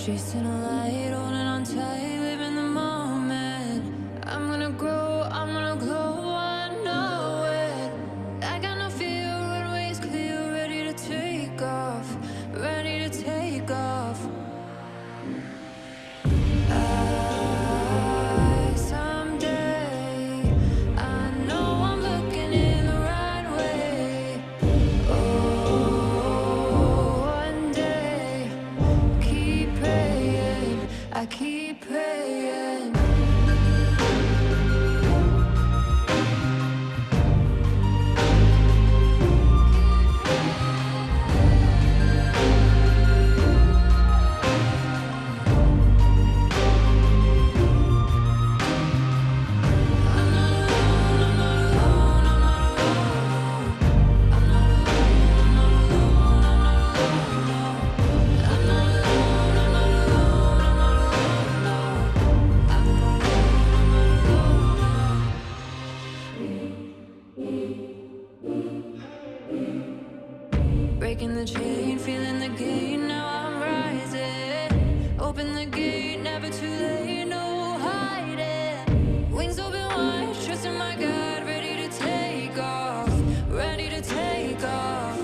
Chasing a light, holding on tight, living the moment. I'm gonna grow, I'm gonna glow, I know it. I got no fear, runway's clear, ready to take off, ready to take off. Someday, I know I'm looking in the right way. Oh, one day, keep praying, I keep praying. Breaking the chain, feeling the gain, now I'm rising. Open the gate, never too late, no hiding. Wings open wide, trusting my God, ready to take off, ready to take off.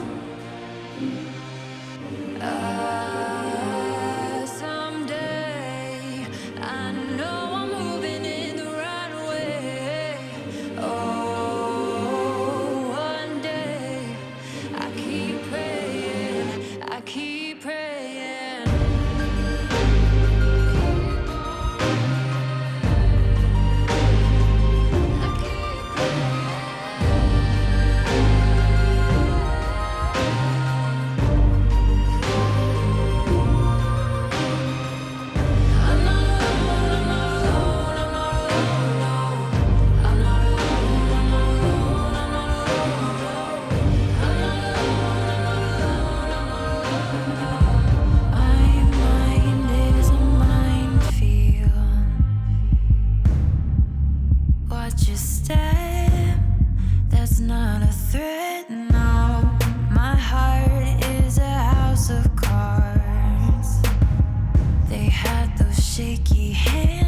Someday, I know I'm moving in the right way. Oh, one day, I keep praying, I keep praying. I'm not alone, I'm not alone, I'm not alone, no. I'm not alone, I'm not alone, I'm not alone, no. I'm not alone, I'm not alone, I'm not alone, no. My mind is a minefield. Watch your step, that's not a threat, no. My heart is a house of cards. They had those shaky hands.